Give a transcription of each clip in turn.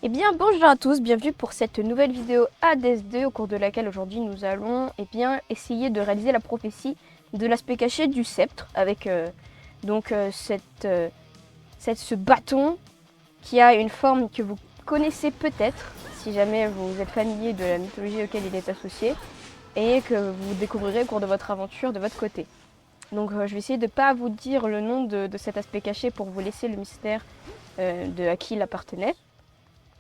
Eh bien, bonjour à tous, bienvenue pour cette nouvelle vidéo Hades 2 au cours de laquelle aujourd'hui nous allons essayer de réaliser la prophétie de l'aspect caché du sceptre avec ce bâton qui a une forme que vous connaissez peut-être si jamais vous êtes familier de la mythologie auquel il est associé et que vous découvrirez au cours de votre aventure de votre côté. Donc je vais essayer de ne pas vous dire le nom de cet aspect caché pour vous laisser le mystère de à qui il appartenait.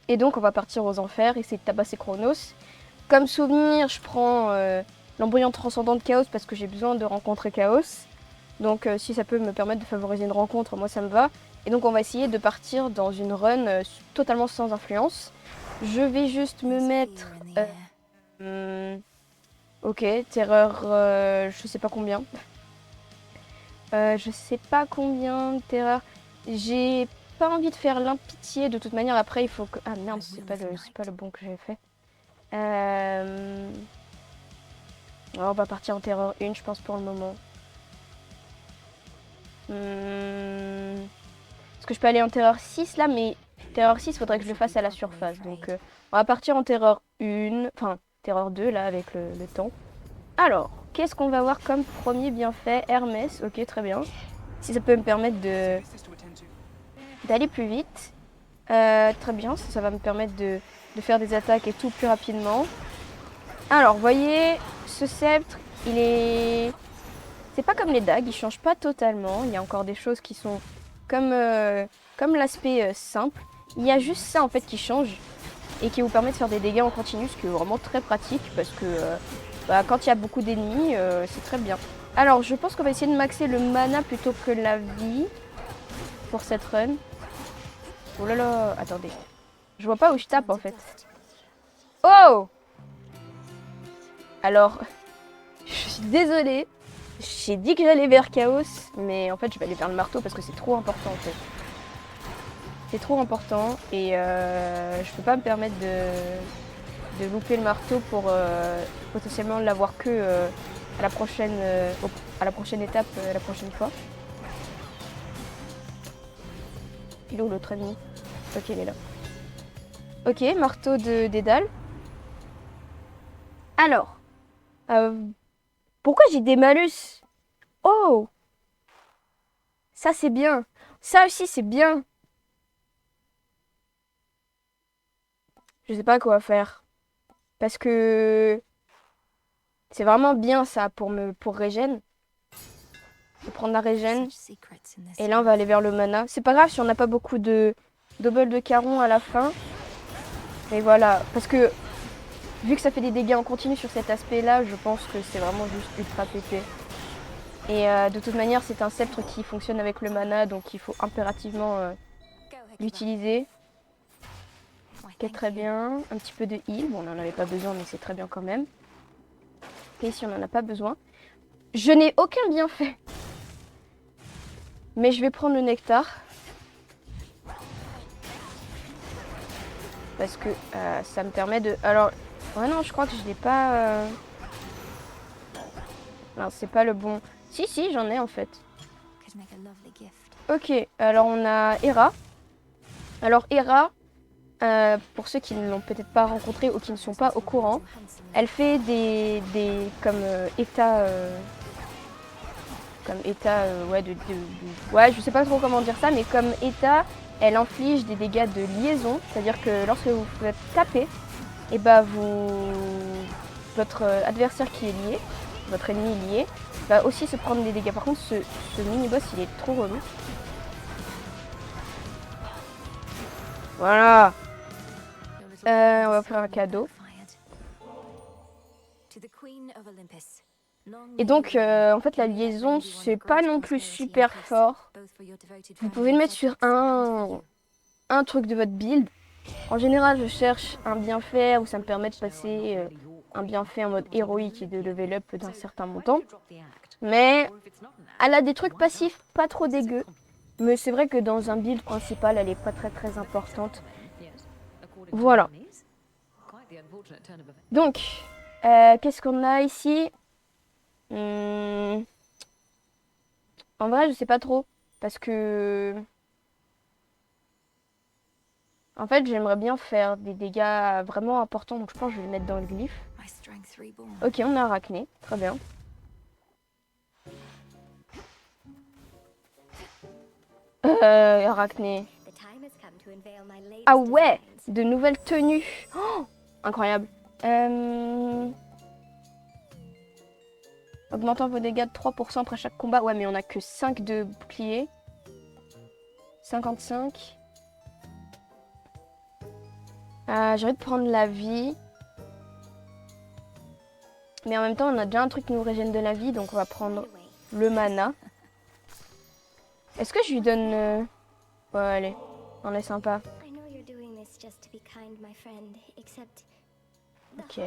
Et donc on va partir aux enfers, essayer de tabasser Chronos. Comme souvenir, je prends l'embryon transcendant de Chaos parce que j'ai besoin de rencontrer Chaos. Donc si ça peut me permettre de favoriser une rencontre, moi ça me va. Et donc on va essayer de partir dans une run totalement sans influence. Je vais juste me mettre... ok, terreur, je sais pas combien. Je sais pas combien de terreur. J'ai pas envie de faire l'impitié de toute manière. Après, il faut que... Ah merde, c'est pas le bon que j'ai fait. On va partir en terreur 1, je pense, pour le moment. Parce que je peux aller en terreur 6 là, mais terreur 6, faudrait que je le fasse à la surface. Donc, on va partir en terreur 1, enfin, terreur 2 là, avec le temps. Alors, qu'est-ce qu'on va voir comme premier bienfait? Hermès, ok, très bien. Si ça peut me permettre d'aller plus vite. Très bien, ça va me permettre de faire des attaques et tout plus rapidement. Alors, vous voyez, ce sceptre, il est... C'est pas comme les dagues, il change pas totalement. Il y a encore des choses qui sont comme l'aspect simple. Il y a juste ça en fait qui change et qui vous permet de faire des dégâts en continu, ce qui est vraiment très pratique parce que quand il y a beaucoup d'ennemis, c'est très bien. Alors, je pense qu'on va essayer de maxer le mana plutôt que la vie pour cette run. Oh là là, attendez. Je vois pas où je tape en fait. Oh! Alors, je suis désolée. J'ai dit que j'allais vers Chaos, mais en fait je vais aller vers le marteau parce que c'est trop important en fait. C'est trop important et je peux pas me permettre de louper le marteau pour potentiellement l'avoir que à la prochaine étape, la prochaine fois. Il est où l'autre ennemi? Ok, il est là. Ok, marteau de Dédale. Alors, euh, pourquoi j'ai des malus? Oh! Ça c'est bien. Ça aussi c'est bien. Je sais pas quoi faire. Parce que c'est vraiment bien ça pour régène. Je vais prendre la régène. Et là on va aller vers le mana. C'est pas grave si on n'a pas beaucoup de double de Caron à la fin. Mais voilà. Parce que vu que ça fait des dégâts en continu sur cet aspect là, je pense que c'est vraiment juste ultra pété. Et de toute manière c'est un sceptre qui fonctionne avec le mana. Donc il faut impérativement l'utiliser. Ok, très bien. Un petit peu de heal. Bon, on n'en avait pas besoin, mais c'est très bien quand même. Et si on n'en a pas besoin. Je n'ai aucun bienfait. Mais je vais prendre le nectar. Parce que ça me permet de... Alors, ouais non, je crois que je l'ai pas... Non, c'est pas le bon... Si, j'en ai en fait. Ok, alors on a Hera. Alors Hera, pour ceux qui ne l'ont peut-être pas rencontrée ou qui ne sont pas au courant, elle fait des comme état... comme état, ouais, je sais pas trop comment dire ça, mais comme état, elle inflige des dégâts de liaison, c'est-à-dire que lorsque vous faites taper, et votre adversaire qui est lié, votre ennemi lié, va aussi se prendre des dégâts. Par contre, ce mini-boss, il est trop relou. Voilà. On va faire un cadeau. Et donc, en fait, la liaison, c'est pas non plus super fort. Vous pouvez le mettre sur un truc de votre build. En général, je cherche un bienfait où ça me permet de passer un bienfait en mode héroïque et de level up d'un certain montant. Mais elle a des trucs passifs pas trop dégueux. Mais c'est vrai que dans un build principal, elle est pas très importante. Voilà. Donc, qu'est-ce qu'on a ici? En vrai, je sais pas trop. Parce que En fait, j'aimerais bien faire des dégâts vraiment importants, donc je pense que je vais le mettre dans le glyphe. Ok, on a Arachné, très bien. Arachné. Ah ouais, de nouvelles tenues. Oh, incroyable. Augmentant vos dégâts de 3% après chaque combat. Ouais, mais on a que 5 de bouclier. 55. J'ai envie de prendre la vie. Mais en même temps, on a déjà un truc qui nous régène de la vie, donc on va prendre le mana. Est-ce que je lui donne... Ouais, allez, on est sympa. Ok.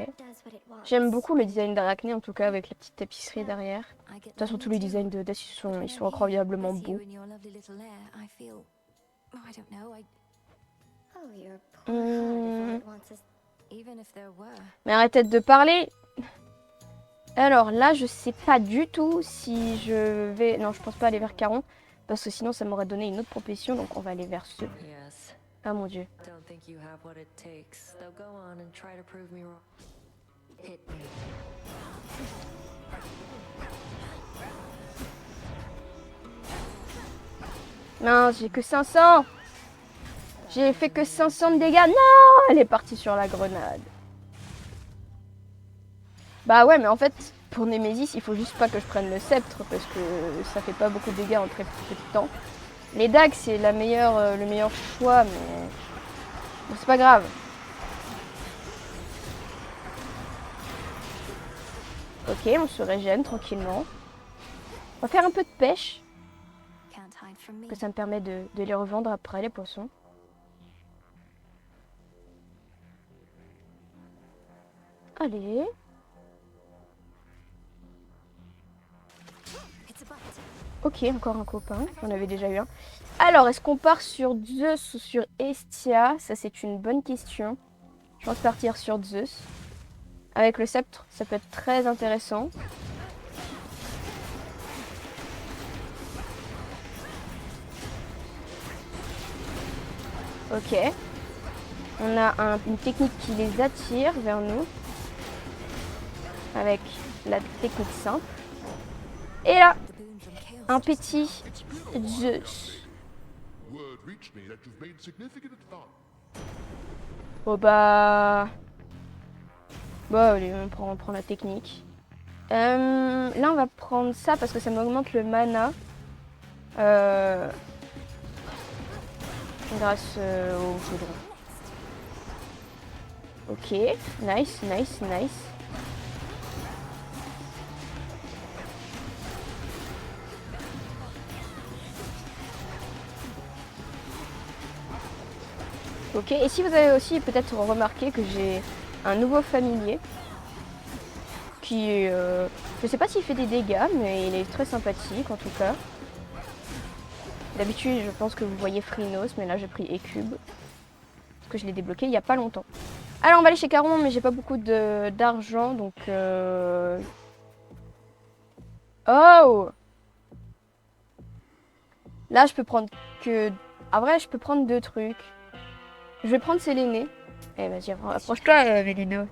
J'aime beaucoup le design d'Arachné, en tout cas, avec la petite tapisserie derrière. De toute façon, tous les designs de Death, ils sont incroyablement beaux. Mais arrêtez de parler. Alors là, je sais pas du tout si je vais... Non, je pense pas aller vers Caron, parce que sinon ça m'aurait donné une autre proposition, donc on va aller vers ce... Ah mon dieu. Non, j'ai que 500. J'ai fait que 500 de dégâts. Non, elle est partie sur la grenade. Bah ouais, mais en fait, pour Némésis, il faut juste pas que je prenne le sceptre, parce que ça fait pas beaucoup de dégâts en très peu de temps. Les dagues, c'est le meilleur choix, mais bon, c'est pas grave. Ok, on se régène tranquillement. On va faire un peu de pêche, que ça me permet de les revendre après, les poissons. Allez. Ok, encore un copain. J'en avais déjà eu un. Alors, est-ce qu'on part sur Zeus ou sur Estia? Ça, c'est une bonne question. Je pense partir sur Zeus. Avec le sceptre, ça peut être très intéressant. Ok. On a une technique qui les attire vers nous. Avec la technique simple. Et là, un petit Zeus. Oh bah... Bah allez, on prend la technique. Là, on va prendre ça parce que ça m'augmente le mana. Grâce au chaudron. Ok, nice, nice, nice. Ok, et si vous avez aussi peut-être remarqué que j'ai un nouveau familier qui est... je sais pas s'il fait des dégâts, mais il est très sympathique en tout cas. D'habitude, je pense que vous voyez Phrynos, mais là j'ai pris Écube. Parce que je l'ai débloqué il y a pas longtemps. Alors on va aller chez Caron, mais j'ai pas beaucoup d'argent, donc... Oh! Là, je peux prendre que... Ah vrai, je peux prendre 2 trucs. Je vais prendre Séléné. Eh vas-y, approche-toi, Mélino.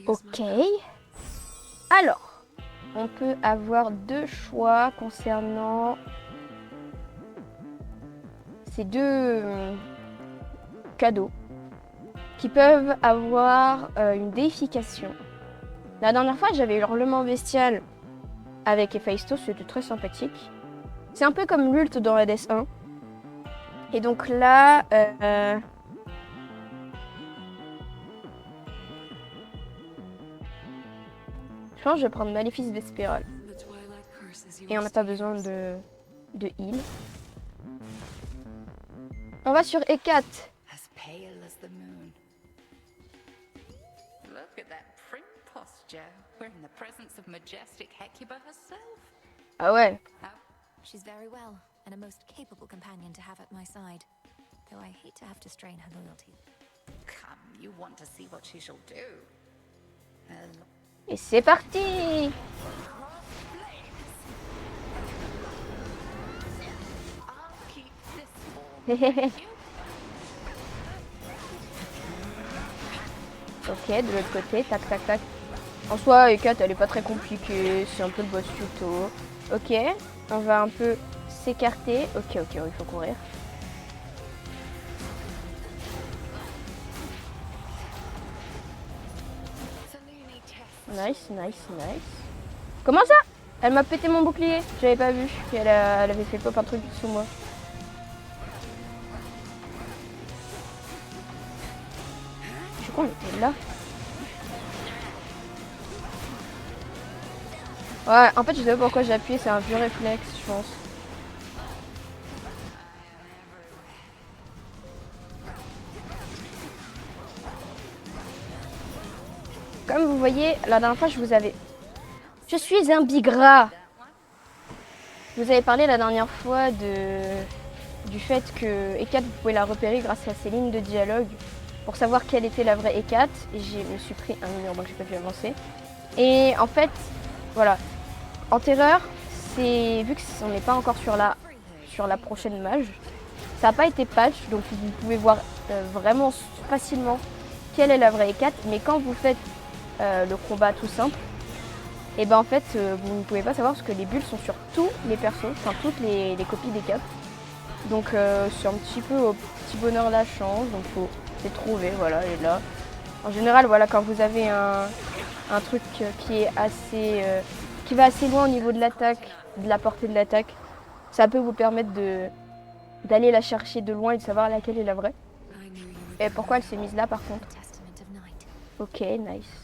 Ok. Alors, on peut avoir 2 choix concernant ces 2 cadeaux qui peuvent avoir une déification. La dernière fois, j'avais eu l'hurlement bestial avec Héphaïstos, c'était très sympathique. C'est un peu comme l'ult dans Hades 1. Et donc là... je pense que je vais prendre Maléfice Vespéral. Et on n'a pas besoin de heal. On va sur Hécate. Ah ouais. She's very well, and a most capable companion to have at my side. Though I hate to have to strain her loyalty. Come, you want to see what she shall do. Et c'est parti! Ok, de l'autre côté, tac, tac, tac. En soi, Ekat, elle est pas très compliquée, c'est un peu le boss tuto. Ok, on va un peu s'écarter. Ok, ok, il faut courir. Nice, nice, nice. Comment ça? Elle m'a pété mon bouclier, j'avais pas vu. Puis elle avait fait pop un truc sous moi. Je crois qu'on était là. Ouais, en fait, je sais pas pourquoi j'ai appuyé, c'est un vieux réflexe, je pense. Comme vous voyez, la dernière fois, je vous avais... Je suis un bigrat. Je vous avais parlé la dernière fois du fait que Ekat, vous pouvez la repérer grâce à ses lignes de dialogue pour savoir quelle était la vraie Ekat. Et je me suis pris un mur, donc j'ai pas pu avancer. Et en fait, voilà. En terreur, c'est vu qu'on n'est pas encore sur la prochaine mage, ça n'a pas été patch, donc vous pouvez voir vraiment facilement quelle est la vraie Ekat. Mais quand vous faites le combat tout simple, et ben en fait vous ne pouvez pas savoir parce que les bulles sont sur tous les persos, enfin toutes les copies d'Ekat. Donc c'est un petit peu au petit bonheur la chance, donc faut les trouver, voilà, et là. En général, voilà, quand vous avez un truc qui est assez qui va assez loin au niveau de l'attaque, de la portée de l'attaque, ça peut vous permettre d'aller la chercher de loin et de savoir laquelle est la vraie. Et pourquoi elle s'est mise là par contre? Ok, nice.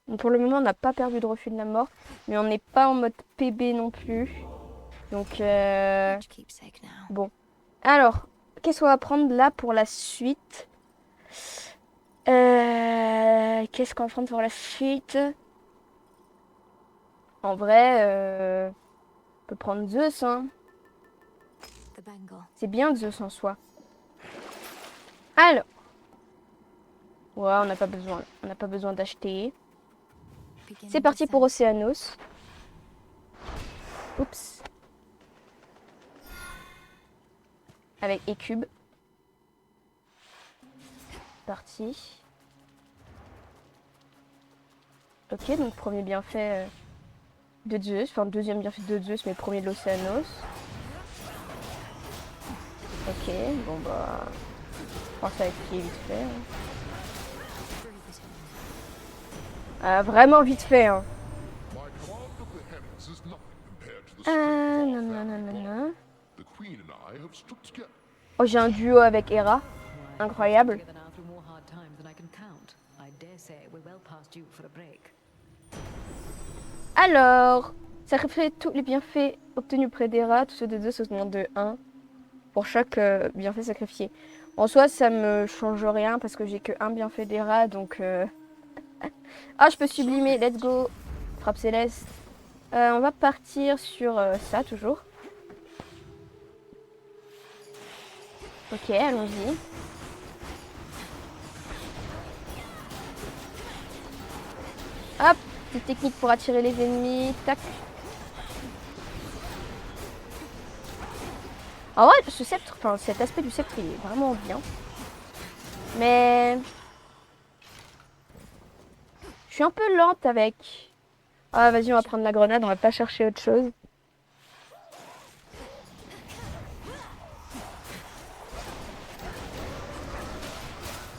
Donc pour le moment, on n'a pas perdu de refus de la mort, mais on n'est pas en mode PB non plus. Donc bon. Alors, qu'est-ce qu'on va prendre là pour la suite? Qu'est-ce qu'on va prendre pour la suite? En vrai, on peut prendre Zeus, hein. C'est bien Zeus en soi. Alors. Ouais, on n'a pas besoin d'acheter. C'est parti pour Océanos. Oups. Avec E-Cube. Parti. Ok, donc premier bienfait de Zeus. Enfin, deuxième bienfait de Zeus, mais premier de l'Océanos. Ok, bon bah... Je pense avec qui vite fait. Hein. Vraiment vite fait, hein. Non, non, non, non, non. Oh, j'ai un duo avec Hera. Incroyable. Alors, sacrifier tous les bienfaits obtenus près d'Hera, tous ceux de Zeus augmentent de 1 pour chaque bienfait sacrifié. En soi, ça me change rien parce que j'ai que un bienfait d'Hera, donc... Ah, je peux sublimer, let's go. Frappe céleste. On va partir sur ça, toujours. Ok, allons-y. Hop, petite technique pour attirer les ennemis. Tac. En vrai, ce sceptre, enfin cet aspect du sceptre, il est vraiment bien. Mais... je suis un peu lente avec... Ah, vas-y, on va prendre la grenade, on va pas chercher autre chose.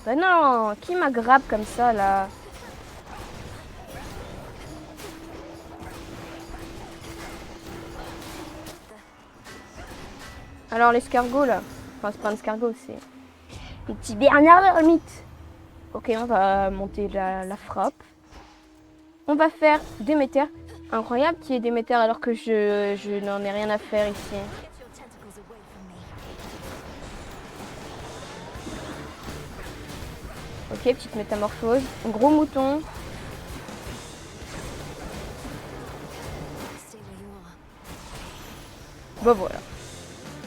Bah non, qui m'aggrappe comme ça, là? Alors, l'escargot, là. Enfin, c'est pas un escargot, c'est... un petit Bernard l'ermite. Ok, on va monter la frappe. On va faire Déméter. Incroyable qu'il y ait Déméter alors que je n'en ai rien à faire ici. Ok, petite métamorphose. Gros mouton. Bon, voilà.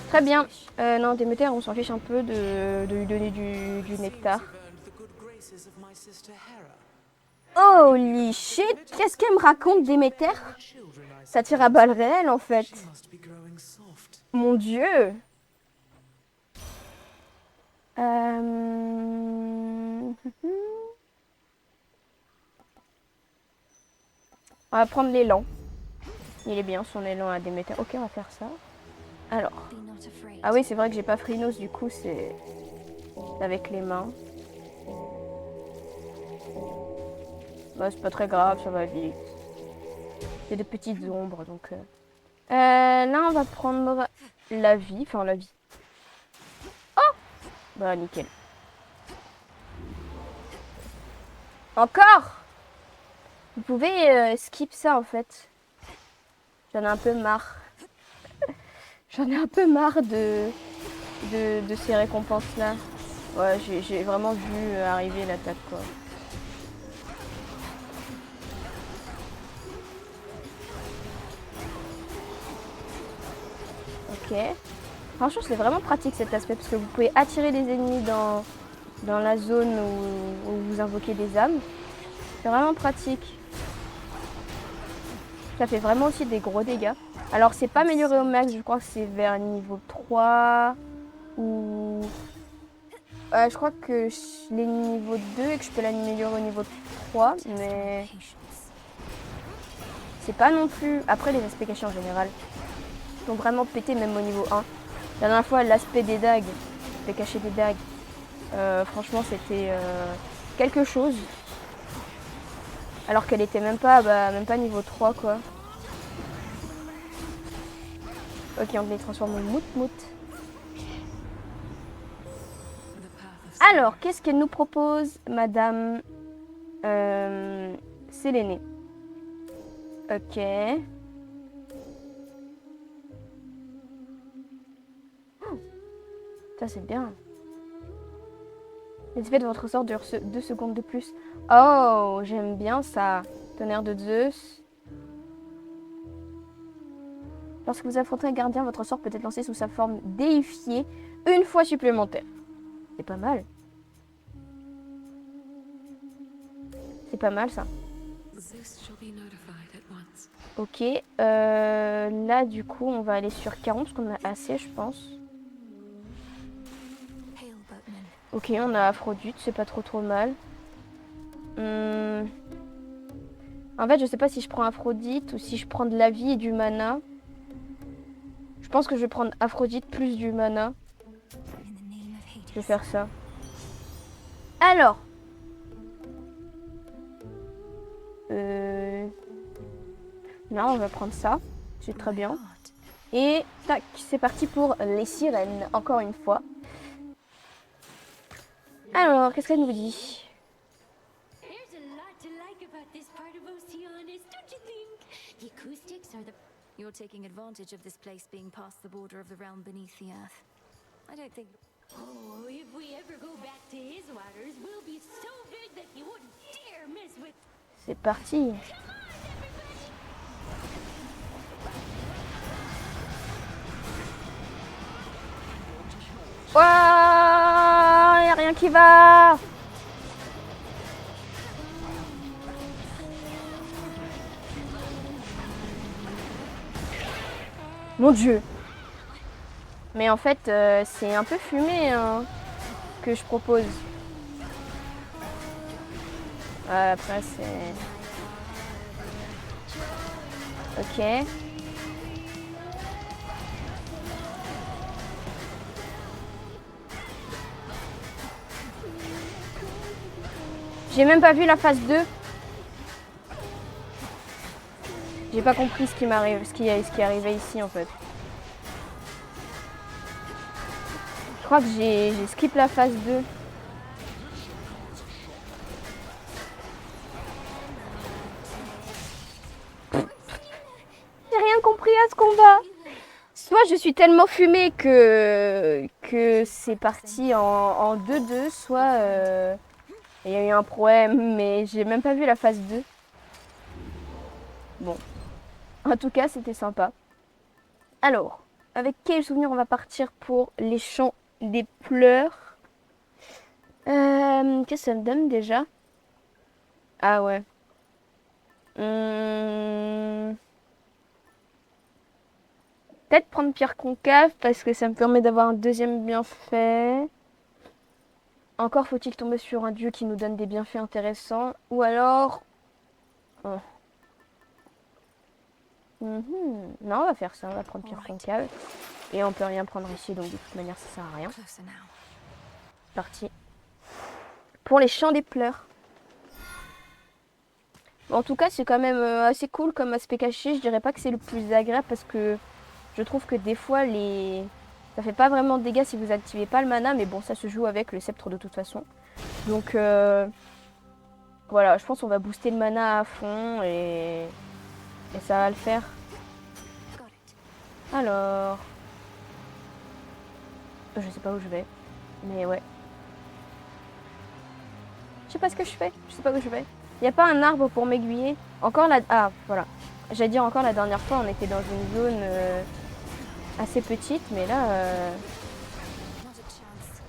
Très bien. Non, Déméter, on s'en fiche un peu de lui donner du nectar. Holy shit! Qu'est-ce qu'elle me raconte, Déméter? Ça tire à balles réelles, en fait. Mon Dieu. On va prendre l'élan. Il est bien son élan à Déméter. Ok, on va faire ça. Alors. Be not afraid. Ah oui, c'est vrai que j'ai pas Phrynos, du coup, c'est avec les mains. Bah, c'est pas très grave, ça va vite. C'est des petites ombres, donc... là, on va prendre la vie. Enfin, la vie. Oh! Bah, nickel. Encore! Vous pouvez skip ça, en fait. J'en ai un peu marre. J'en ai un peu marre de ces récompenses-là. Ouais, j'ai vraiment vu arriver l'attaque, quoi. Ok. Franchement, c'est vraiment pratique cet aspect parce que vous pouvez attirer les ennemis dans la zone où vous invoquez des âmes. C'est vraiment pratique. Ça fait vraiment aussi des gros dégâts. Alors, c'est pas amélioré au max, je crois que c'est vers niveau 3 ou... je crois que je l'ai niveau 2 et que je peux l'améliorer au niveau 3, mais c'est pas non plus... Après, les aspects cachés en général sont vraiment pétés même au niveau 1. La dernière fois, l'aspect des dagues, l'aspect caché des dagues, franchement, c'était quelque chose. Alors qu'elle était même pas niveau 3, quoi. Ok, on les transforme en mout-mout. Alors, qu'est-ce qu'elle nous propose, madame Sélénée? Ok. Ça, c'est bien. Les effets de votre sort durent 2 secondes de plus. Oh, j'aime bien ça. Tonnerre de Zeus. Lorsque vous affrontez un gardien, votre sort peut être lancé sous sa forme déifiée une fois supplémentaire. C'est pas mal. C'est pas mal ça. Ok. Là, du coup, on va aller sur 40 parce qu'on a assez, je pense. Ok, on a Aphrodite, c'est pas trop mal. En fait, je sais pas si je prends Aphrodite ou si je prends de la vie et du mana. Je pense que je vais prendre Aphrodite plus du mana. Je vais faire ça. Alors. Là, on va prendre ça. C'est très bien. Et tac, c'est parti pour les sirènes, encore une fois. Alors, qu'est-ce qu'elle nous dit? You're taking advantage of this place being past the border of the realm beneath the earth. I don't think... Oh, if we ever go back to his waters, we'll be so big that you wouldn't dare mess with... C'est parti. Ouah, y a rien qui va. Mon Dieu. Mais en fait, c'est un peu fumé hein, que je propose. Après, c'est... Ok. J'ai même pas vu la phase 2. J'ai pas compris ce qui m'arrive, ce qui est arrivé ici en fait. Je crois que j'ai skip la phase 2. J'ai rien compris à ce combat. Soit je suis tellement fumée que c'est parti en 2-2, soit il y a eu un problème, mais j'ai même pas vu la phase 2. Bon. En tout cas, c'était sympa. Alors, avec quel souvenir on va partir pour les chants des pleurs? Qu'est-ce que ça me donne déjà? Ah ouais. peut-être prendre pierre concave parce que ça me permet d'avoir un deuxième bienfait. Encore faut-il tomber sur un dieu qui nous donne des bienfaits intéressants. Ou alors... oh. Non, on va faire ça. On va prendre pierre concave. Et on peut rien prendre ici, donc de toute manière, ça sert à rien. Closer now. Parti. Pour les champs des pleurs. Bon, en tout cas, c'est quand même assez cool comme aspect caché. Je dirais pas que c'est le plus agréable parce que je trouve que des fois, ça fait pas vraiment de dégâts si vous activez pas le mana. Mais bon, ça se joue avec le sceptre de toute façon. Donc, voilà, je pense qu'on va booster le mana à fond et ça va le faire. Got it. Alors... je sais pas où je vais. Mais ouais. Je sais pas ce que je fais. Je sais pas où je vais. Il n'y a pas un arbre pour m'aiguiller. Encore la... Ah, voilà. J'allais dire encore la dernière fois, on était dans une zone assez petite. Mais là... Not a chance.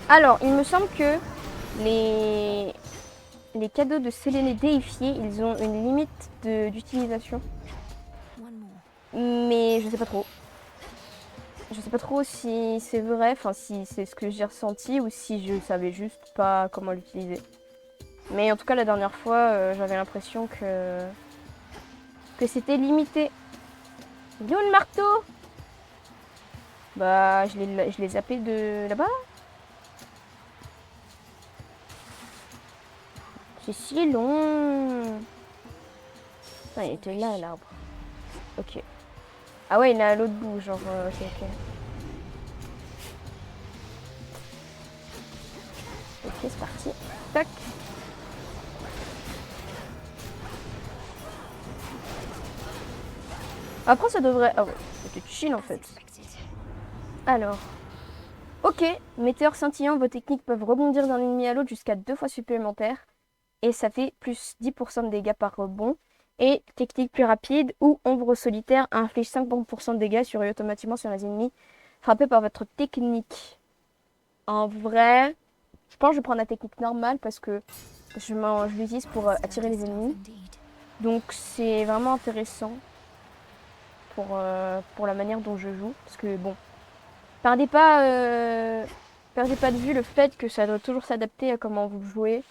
Alors, il me semble que les cadeaux de Séléné déifiés, ils ont une limite d'utilisation. One more. Mais je sais pas trop. Je sais pas trop si c'est vrai, enfin si c'est ce que j'ai ressenti ou si je savais juste pas comment l'utiliser. Mais en tout cas la dernière fois j'avais l'impression que c'était limité. Yo le marteau. Bah je l'ai zappé de là-bas. C'est si long. Ah, il était là l'arbre. Ok. Ah ouais il est à l'autre bout genre ok ok. Ok, c'est parti. Tac. Après, ça devrait... Ah ouais, c'était chill en fait. Alors. Ok, météore scintillant, vos techniques peuvent rebondir d'un ennemi à l'autre jusqu'à 2 fois supplémentaires. Et ça fait plus 10% de dégâts par rebond. Et technique plus rapide ou ombre solitaire inflige 50% de dégâts sur automatiquement sur les ennemis frappés par votre technique. En vrai, je pense que je vais prendre la technique normale parce que je l'utilise pour attirer les ennemis. Donc c'est vraiment intéressant pour la manière dont je joue. Parce que bon, perdez pas de vue le fait que ça doit toujours s'adapter à comment vous jouez.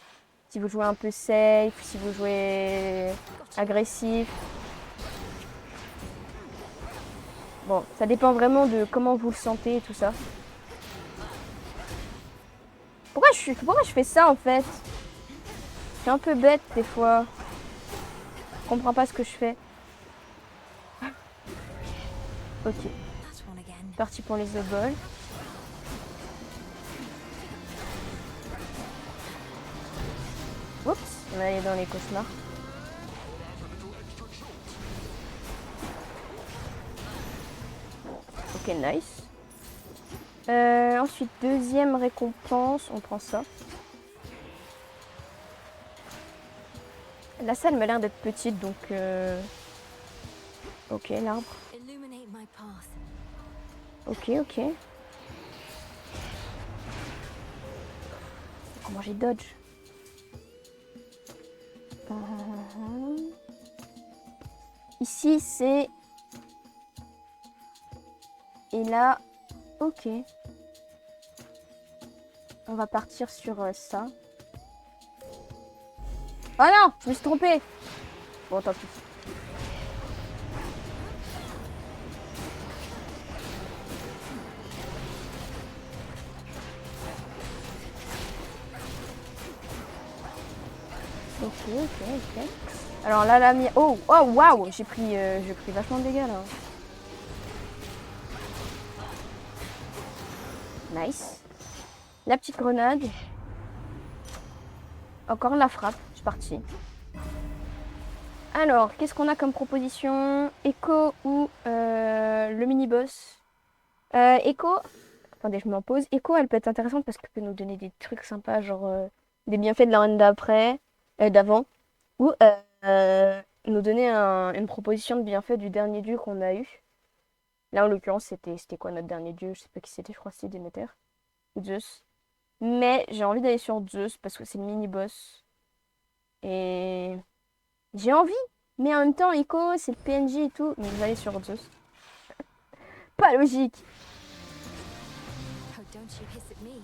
Si vous jouez un peu safe, si vous jouez agressif. Bon, ça dépend vraiment de comment vous le sentez et tout ça. Pourquoi je fais ça en fait? Je suis un peu bête des fois. Je comprends pas ce que je fais. Ok, That one again. parti pour les oboles. Oups, on va aller dans les cauchemars. Ok, nice. Ensuite, deuxième récompense, on prend ça. La salle m'a l'air d'être petite, donc... Ok, l'arbre. Illuminate my path. Ok, ok. Comment j'ai dodge? Ici, c'est... Et là... Ok. On va partir sur ça. Oh non, je me suis trompée. Bon, tant pis. Ok, ok, ok. Alors là, la mienne... Oh, oh, waouh, j'ai pris vachement de dégâts, là. Nice. La petite grenade. Encore la frappe. C'est parti. Alors, qu'est-ce qu'on a comme proposition? Echo ou le mini-boss? Echo... Attendez, je m'en pose. Echo, elle peut être intéressante parce qu'elle peut nous donner des trucs sympas, genre des bienfaits de la run d'après, d'avant. Ou nous donner une proposition de bienfait du dernier dieu qu'on a eu. Là, en l'occurrence, c'était quoi notre dernier dieu? Je sais pas qui c'était, je crois que c'était Déméter. Ou Zeus. Mais j'ai envie d'aller sur Zeus parce que c'est le mini-boss. Et j'ai envie. Mais en même temps, Ico, c'est le PNJ et tout. Mais je vais aller sur Zeus. Pas logique. Oh, don't you hiss at me.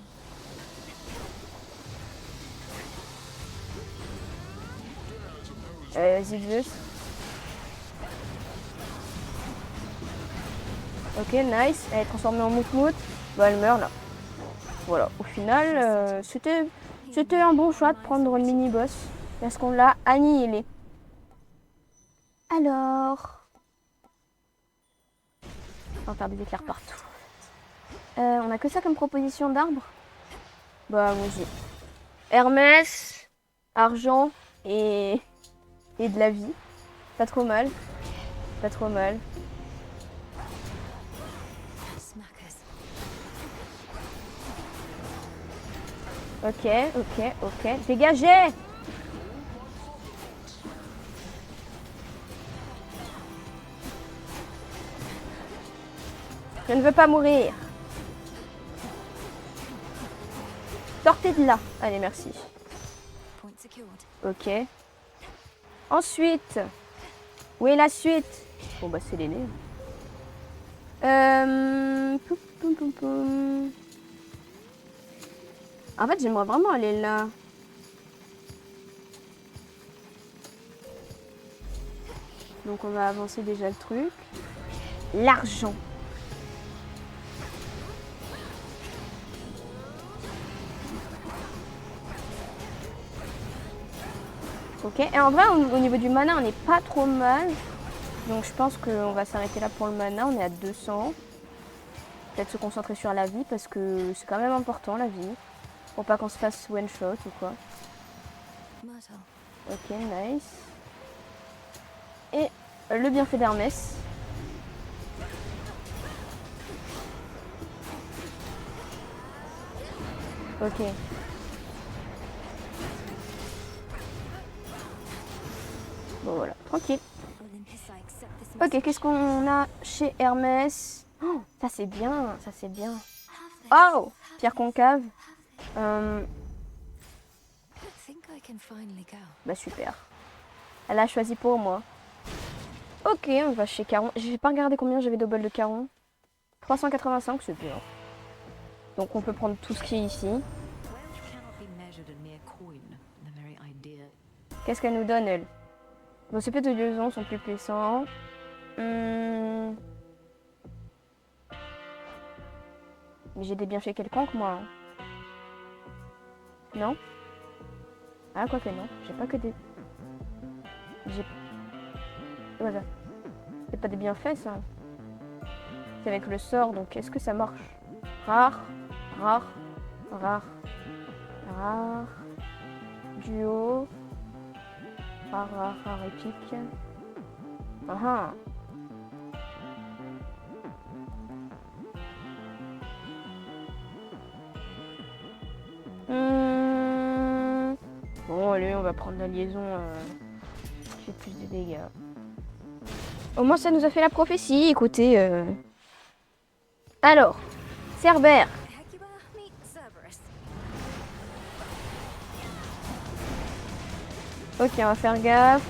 Vas-y, Zeus. Ok, nice. Elle est transformée en mout-mout. Bah, elle meurt là. Voilà. Au final, c'était un bon choix de prendre le mini-boss. Parce qu'on l'a annihilé. Alors... On va faire des éclairs partout. On a que ça comme proposition d'arbre. Bah, vas-y. Hermès, argent et de la vie. Pas trop mal. Pas trop mal. Smackers. Ok. Dégagez! Je ne veux pas mourir. Sortez de là. Allez, merci. Point secured. Ok. Ensuite, où est la suite? Bon, bah, c'est l'aîné. Poum. En fait, j'aimerais vraiment aller là. Donc, on va avancer déjà le truc. L'argent. Ok, et en vrai, au niveau du mana, on n'est pas trop mal. Donc je pense qu'on va s'arrêter là pour le mana, on est à 200. Peut-être se concentrer sur la vie, parce que c'est quand même important, la vie. Pour pas qu'on se fasse one shot ou quoi. Myrtle. Ok, nice. Et le bienfait d'Hermès. Ok. Bon voilà, tranquille. Olympus, I accept this Ok, message. qu'est-ce qu'on a chez Hermès? Oh, ça c'est bien, ça c'est bien. Have this. Oh, pierre concave. I think I can finally go. Bah super. Elle a choisi pour moi. Ok, on va chez Caron. J'ai pas regardé combien j'avais double de Caron. 385, c'est bien. Donc on peut prendre tout ce qui est ici. Qu'est-ce qu'elle nous donne, elle? Vos CP de liaison sont plus puissants. Mais j'ai des bienfaits quelconques, moi. Non? Ah, quoi que non. J'ai pas que des... Voilà. C'est pas des bienfaits, ça. C'est avec le sort, donc est-ce que ça marche? Rare. Duo. Rare, épique. Ah. Bon, allez, on va prendre la liaison qui fait plus de dégâts. Au moins, ça nous a fait la prophétie. Écoutez, alors, Cerbère. Hecuba, meet Cerberus. Ok, on va faire gaffe.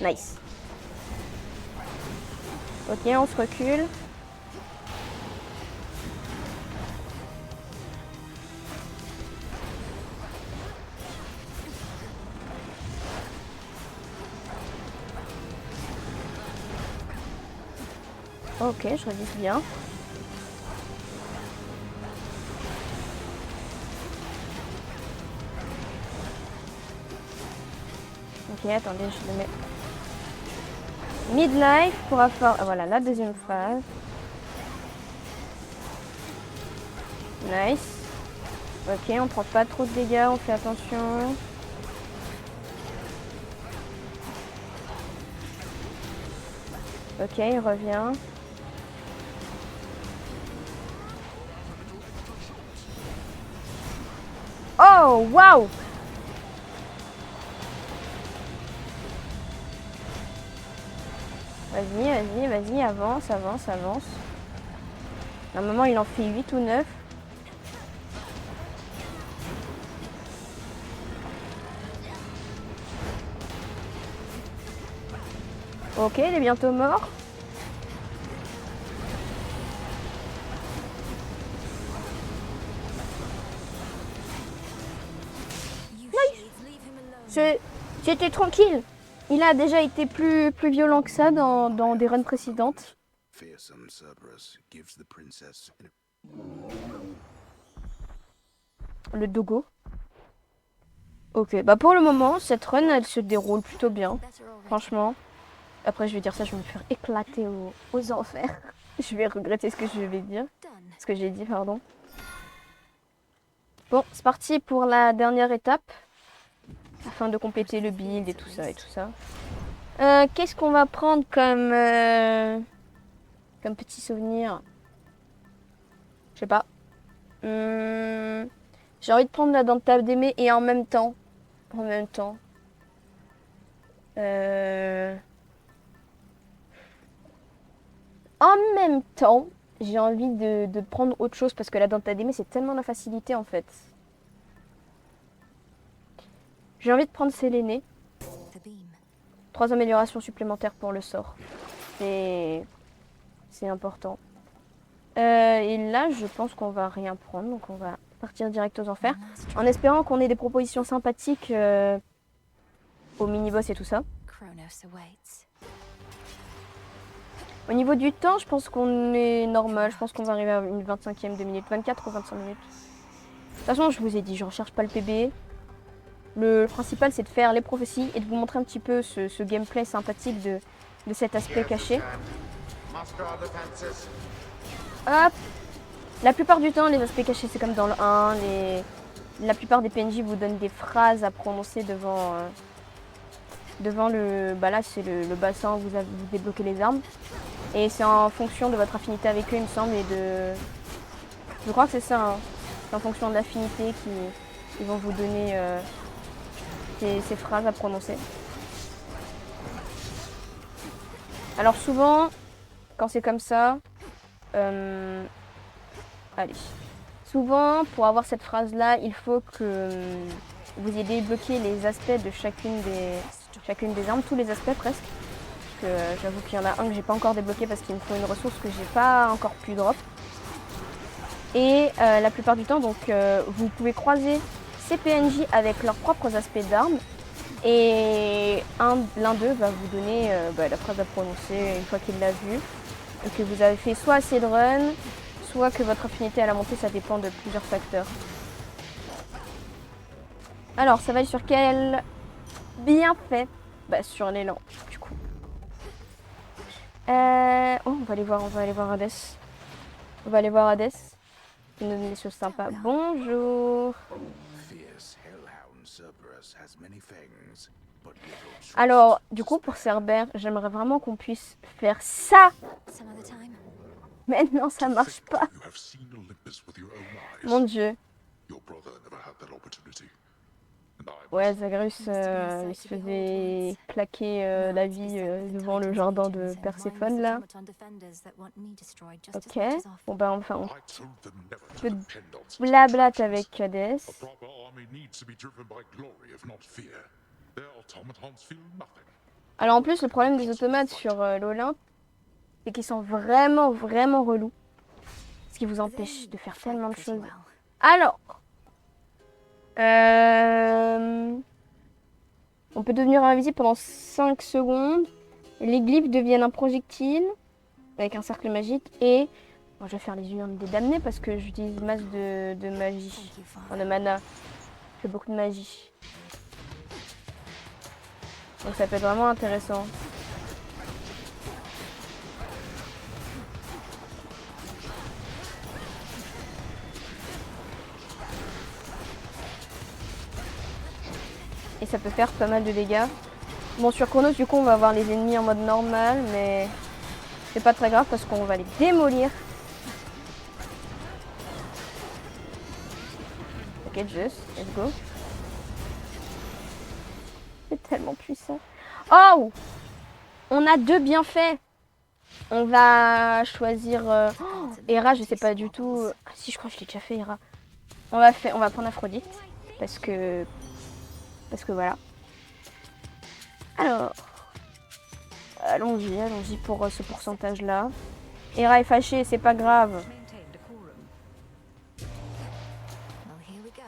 Nice. Ok, on se recule. Ok, je résiste bien. Ok, attendez, je le mets. Midlife pour avoir... Voilà, la deuxième phase. Nice. Ok, on prend pas trop de dégâts, on fait attention. Ok, il revient. Oh, waouh! Vas-y, avance. À un moment, il en fait 8 ou 9. Ok, il est bientôt mort. J'étais tranquille. Il a déjà été plus violent que ça dans des runs précédentes. Fearsome Cerberus gives the princess Le dogo. Ok, bah pour le moment, cette run, elle se déroule plutôt bien. Better already. Franchement. Après, je vais dire ça, je vais me faire éclater aux enfers. Je vais regretter ce que je vais dire. Done. Ce que j'ai dit, pardon. Bon, c'est parti pour la dernière étape. Afin de compléter le build et tout ça et tout ça. Qu'est-ce qu'on va prendre comme petit souvenir? Je sais pas. J'ai envie de prendre la dent de table d'aimer et en même temps. En même temps. J'ai envie de prendre autre chose parce que la dent de table d'aimer, c'est tellement la facilité en fait. J'ai envie de prendre Séléné. The beam. 3 améliorations supplémentaires pour le sort. C'est important. Et là, je pense qu'on va rien prendre. Donc on va partir direct aux enfers. En espérant qu'on ait des propositions sympathiques au mini-boss et tout ça. Chronos awaits. Au niveau du temps, je pense qu'on est normal. Je pense qu'on va arriver à une 25e de minute. 24 ou 25 minutes. De toute façon, je vous ai dit, je recherche pas le PB. Le principal, c'est de faire les prophéties et de vous montrer un petit peu ce gameplay sympathique de cet aspect caché. Hop. La plupart du temps, les aspects cachés, c'est comme dans le 1. La plupart des PNJ vous donnent des phrases à prononcer devant le... Bah là, c'est le bassin où vous débloquez les armes. Et c'est en fonction de votre affinité avec eux, il me semble, et de... Je crois que c'est ça, hein. C'est en fonction de l'affinité qu'ils vont vous donner ces phrases à prononcer. Alors souvent, quand c'est comme ça... Allez. Souvent, pour avoir cette phrase-là, il faut que vous ayez débloqué les aspects de chacune des armes, tous les aspects presque. Parce que j'avoue qu'il y en a un que j'ai pas encore débloqué parce qu'il me faut une ressource que j'ai pas encore pu drop. Et la plupart du temps, donc, vous pouvez croiser ces PNJ avec leurs propres aspects d'armes. Et l'un d'eux va vous donner la phrase à prononcer une fois qu'il l'a vue. Et que vous avez fait soit assez de run, soit que votre affinité à la montée, ça dépend de plusieurs facteurs. Alors, ça va être sur quel bienfait? Bah, sur l'élan, du coup. Oh, on va aller voir Hades. On va aller voir Hades. Il nous donne des choses sympas. Bonjour. fierce hellhound Cerberus has many fangs, but little trust. Alors, du coup, pour Cerbère, j'aimerais vraiment qu'on puisse faire ça. Some other time. Mais non, ça marche pas. You have seen Olympus with your own eyes. Mon Dieu. Your brother never had that opportunity. And I Ouais, Zagreus, il se faisait claquer la vie devant le jardin de Perséphone, là. Ok. Bon, bah, enfin, on I told them never to peut depend on such blablate avec Hades. A proper army needs to be driven by glory, if not fear. Their automatons feel nothing. Alors, en plus, le problème des automates sur l'Olympe, c'est qu'ils sont vraiment, vraiment relous. Ce qui vous empêche de faire tellement de choses. Alors, on peut devenir invisible pendant 5 secondes. Les glyphes deviennent un projectile avec un cercle magique. Et bon, je vais faire les urnes des damnés parce que j'utilise masse de magie. Enfin, de mana. Je fais beaucoup de magie. Donc ça peut être vraiment intéressant. Et ça peut faire pas mal de dégâts. Bon, sur Chronos, du coup, on va avoir les ennemis en mode normal, mais c'est pas très grave parce qu'on va les démolir. Ok, just, let's go. C'est tellement puissant. Oh! On a 2 bienfaits. On va choisir... Hera, je sais pas du tout... Ah, si, je crois que je l'ai déjà fait, Hera. On va prendre Aphrodite. Parce que voilà. Alors, allons-y pour ce pourcentage-là. Hera est fâchée, c'est pas grave. Maintain decorum. Well, here we go.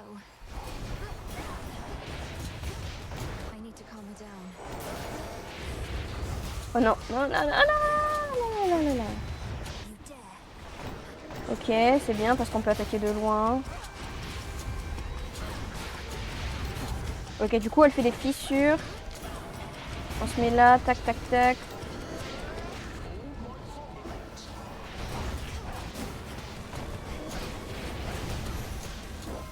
I need to calm her down. Oh non, non, non, non, non, non, non, non. You dare. Ok, c'est bien parce qu'on peut attaquer de loin. Ok, du coup, elle fait des fissures. On se met là, tac, tac, tac.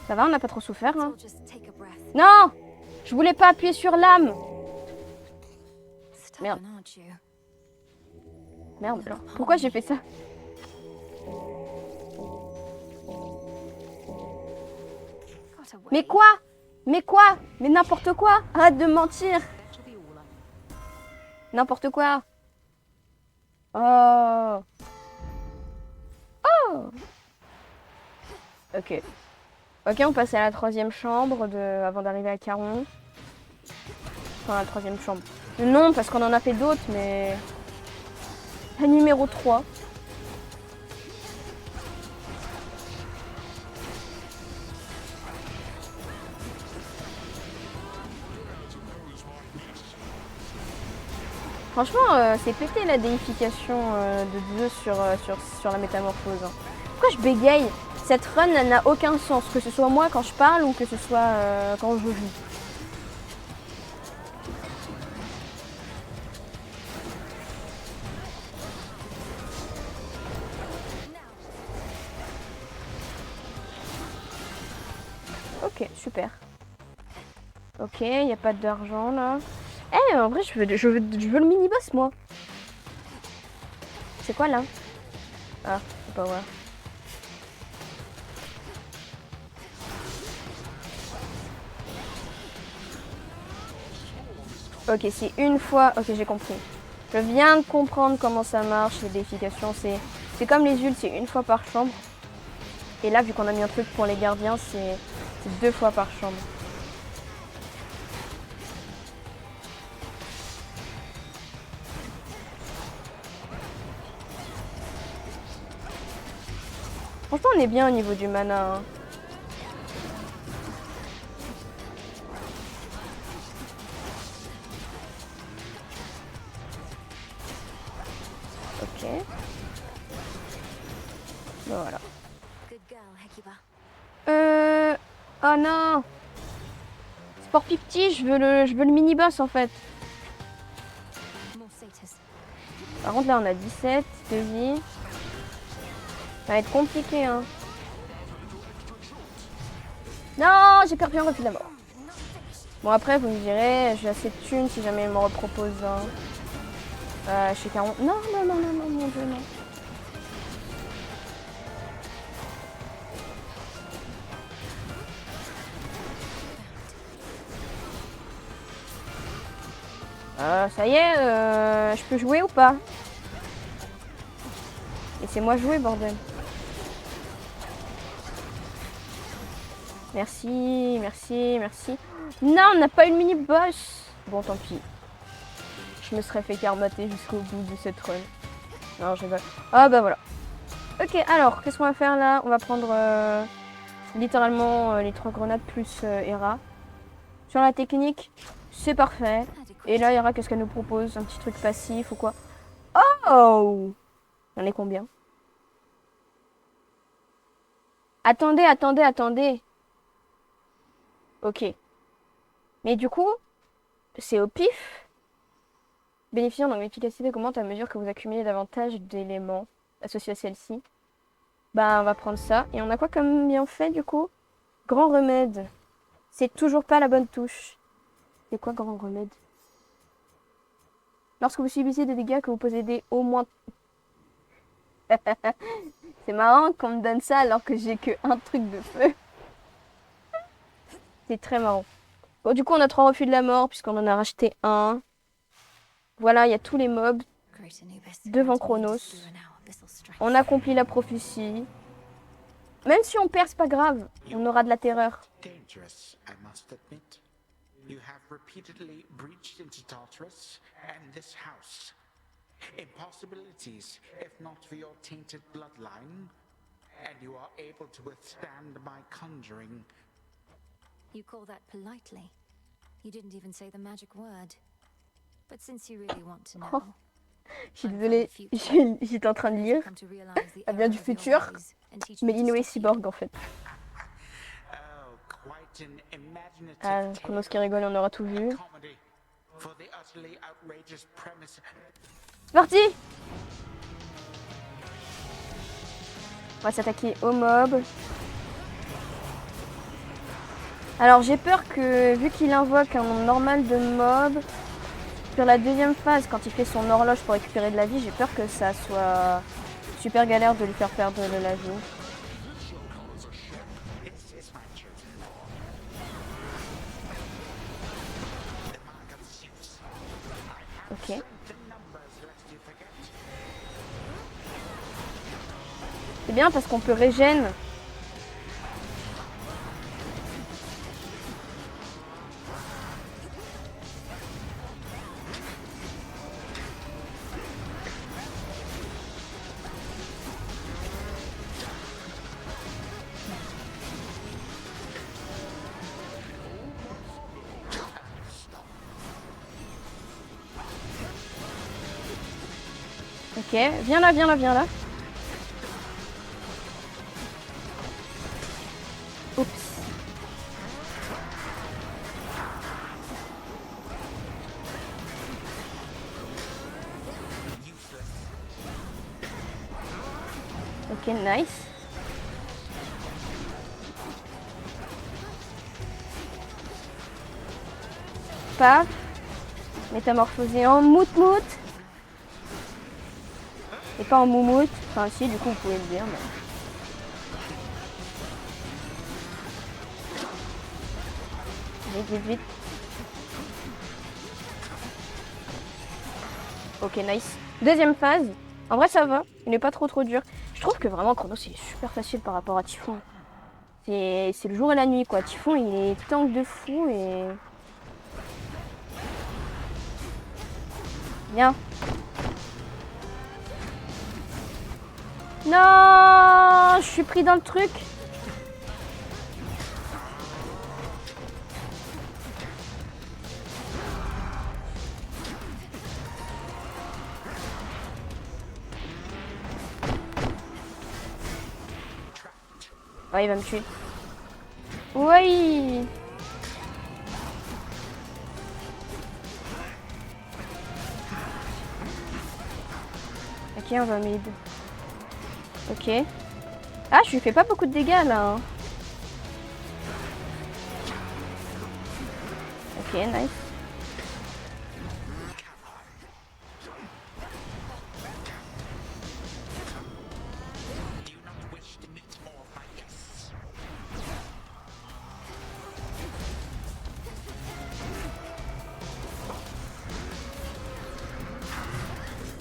Ça va, on n'a pas trop souffert, hein. So just take a breath. Non! Je voulais pas appuyer sur l'âme. Stubborn, aren't you? Merde, alors. Pourquoi j'ai fait ça? Got away. Mais quoi? Mais quoi? Mais n'importe quoi! Arrête de mentir! That'll be all up. N'importe quoi! Oh! Oh! Ok. Ok, on passe à la troisième chambre avant d'arriver à Caron. Enfin, la troisième chambre. Non, parce qu'on en a fait d'autres, mais... La numéro 3. Franchement, c'est pété la déification de Zeus sur la métamorphose. Hein. Pourquoi je bégaye? Cette run elle n'a aucun sens, que ce soit moi quand je parle ou que ce soit quand je joue. Ok, super. Ok, il n'y a pas d'argent là. Eh, en vrai, je veux le mini-boss, moi. C'est quoi là? Ah, c'est pas vrai. Ok, c'est une fois... Ok, j'ai compris. Je viens de comprendre comment ça marche, les déifications. C'est comme les ults, c'est une fois par chambre. Et là, vu qu'on a mis un truc pour les gardiens, c'est 2 fois par chambre. Franchement, on est bien au niveau du mana. Hein. Ok. Bon, voilà. Good girl, Hekiba. Oh non! Sport Pipti, je veux le mini-boss en fait. More satyrs. Par contre, là, on a 17 de vie. Ça va être compliqué, hein. Non, j'ai perdu un refus de la mort. Bon, après, vous me direz, j'ai assez de thunes si jamais il me repropose un. Chez Caron. Non, non, non, non, non, mon dieu, non. Ça y est, je peux jouer ou pas? Laissez-moi jouer, bordel. Merci, merci, merci. Non, on n'a pas eu le mini-boss. Bon, tant pis. Je me serais fait karmater jusqu'au bout de cette run. Non, je rigole. Ah bah voilà. Ok, alors, qu'est-ce qu'on va faire là? On va prendre littéralement les 3 grenades plus Hera. Sur la technique, c'est parfait. Et là, Hera, qu'est-ce qu'elle nous propose? Un petit truc passif ou quoi? Oh! Il y en a combien? Attendez, attendez, attendez. Ok. Mais du coup, c'est au pif. Bénéficiant donc l'efficacité augmente à mesure que vous accumulez davantage d'éléments associés à celle-ci. Bah, on va prendre ça. Et on a quoi comme bienfait du coup? Grand remède. C'est toujours pas la bonne touche. C'est quoi grand remède? Lorsque vous subissez des dégâts que vous possédez au moins... C'est marrant qu'on me donne ça alors que j'ai que un truc de feu. C'est très marrant. Bon, du coup, on a 3 refus de la mort puisqu'on en a racheté un. Voilà, il y a tous les mobs Great Anubis. devant grant me Chronos. through an hour abyssal strength. On accomplit la prophétie. Même si on perd, c'est pas grave. On aura de la terreur. Dangerous, I must admit. You have repeatedly breached into Tartarus and this house. Impossibilities, if not for your tainted bloodline. And you are able to withstand my conjuring. You call that politely? You didn't even say the magic word. But since you really want to know, Je suis désolée, j'étais en train de lire. Elle vient du futur, mais Inoue est cyborg en fait. Oh, quite an imaginative Ah, Chronos qui rigole, on aura tout vu. comedy for the utterly outrageous premise. C'est parti! On va s'attaquer au mob. Alors j'ai peur que, vu qu'il invoque un nombre normal de mobs, sur la deuxième phase, quand il fait son horloge pour récupérer de la vie, j'ai peur que ça soit super galère de lui faire perdre de la vie. This is my chosen law. The mark of Zeus. Ok. The numbers, lest you forget. C'est bien parce qu'on peut régène. Ok, viens là, viens là, viens là. Oups. Ok, nice. Paf. Métamorphosé en mout-mout. Et pas en moumoute. Enfin si, du coup vous pouvez le dire. Mais... Vite, vite, vite. Ok, nice. Deuxième phase. En vrai ça va. Il n'est pas trop dur. Je trouve que vraiment Chronos il est super facile par rapport à Typhon. C'est le jour et la nuit quoi. Typhon il est tank de fou et... Viens. Non, je suis pris dans le truc. Ouais, il va me tuer. Oui. Ok, on va mid. Ok. Ah, je lui fais pas beaucoup de dégâts là. Hein. Ok, nice. Do you not wish to meet more of my guests?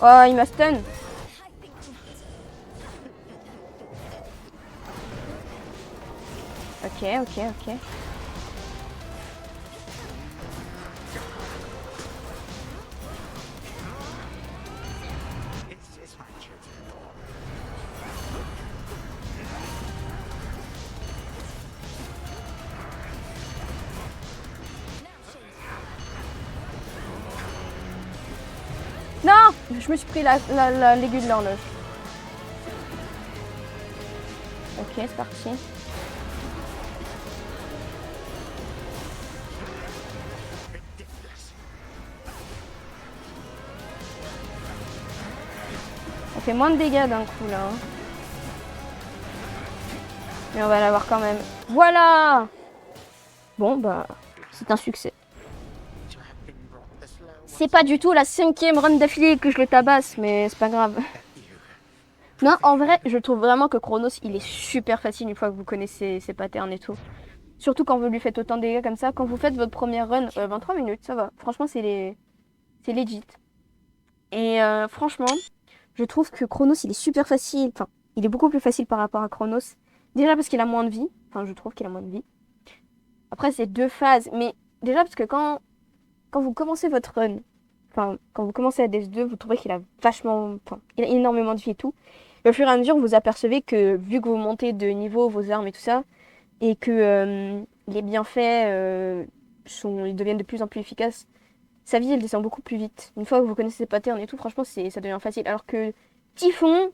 Oh, il m'a stun. Ok, ok, ok. This is my chosen law. Non, je me suis pris l'aiguille de l'horloge. Ok, c'est parti. On fait moins de dégâts d'un coup là. Hein. Mais on va l'avoir quand même. Voilà. Bon bah, c'est un succès. To have been brought this low. C'est pas du tout la 5e run d'affilée que je le tabasse, mais c'est pas grave. Non, en vrai, je trouve vraiment que Chronos, il est super facile une fois que vous connaissez ses patterns et tout. Surtout quand vous lui faites autant de dégâts comme ça. Quand vous faites votre première run, 23 minutes, ça va. Franchement, c'est legit. Et franchement, je trouve que Chronos, il est super facile. Enfin, il est beaucoup plus facile par rapport à Chronos. Déjà parce qu'il a moins de vie. Enfin, je trouve qu'il a moins de vie. Après, c'est 2 phases. Mais déjà parce que quand vous commencez votre run, enfin, quand vous commencez Hades 2, vous trouverez qu'il a vachement, enfin, il a énormément de vie et tout. Et au fur et à mesure, vous apercevez que vu que vous montez de niveau, vos armes et tout ça, et que les bienfaits ils deviennent de plus en plus efficaces, sa vie elle descend beaucoup plus vite. Une fois que vous connaissez ses patterns et tout, franchement, ça devient facile. Alors que Typhon,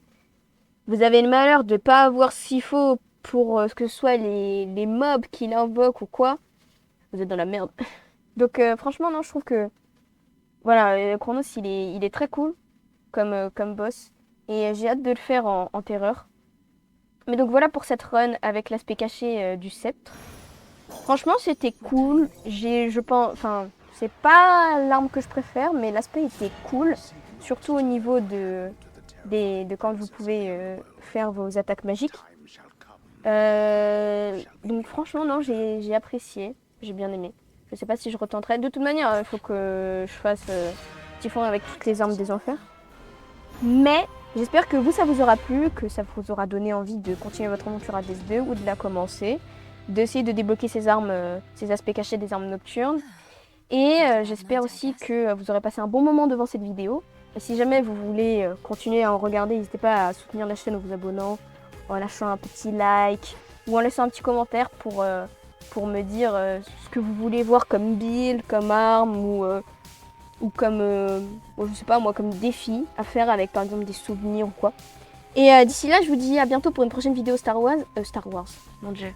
vous avez le malheur de pas avoir Sipho pour ce que ce soit les mobs qu'il invoque ou quoi. Vous êtes dans la merde. Donc franchement, non, je trouve que voilà, Chronos, il est très cool comme boss. Et j'ai hâte de le faire en terreur. Mais donc voilà pour cette run avec l'aspect caché du sceptre. Franchement, c'était cool. Je pense, enfin, c'est pas l'arme que je préfère, mais l'aspect était cool. Surtout au niveau de quand vous pouvez faire vos attaques magiques. Donc franchement, non, j'ai apprécié. J'ai bien aimé. Je sais pas si je retenterai. De toute manière, il faut que je fasse Typhon avec toutes les armes des enfers. Mais j'espère que ça vous aura plu, que ça vous aura donné envie de continuer votre aventure Hades 2 ou de la commencer, d'essayer de débloquer ces armes, ces aspects cachés des armes nocturnes. Et j'espère aussi que vous aurez passé un bon moment devant cette vidéo. Et si jamais vous voulez continuer à en regarder, n'hésitez pas à soutenir la chaîne en vous abonnant, en lâchant un petit like ou en laissant un petit commentaire pour me dire ce que vous voulez voir comme build, comme arme ou comme, je sais pas moi, comme défi à faire avec par exemple des souvenirs ou quoi. Et d'ici là, je vous dis à bientôt pour une prochaine vidéo Star Wars, mon dieu.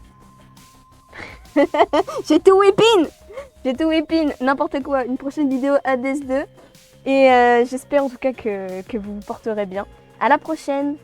J'ai tout whipping, n'importe quoi, une prochaine vidéo Hades 2. Et j'espère en tout cas que vous vous porterez bien. À la prochaine.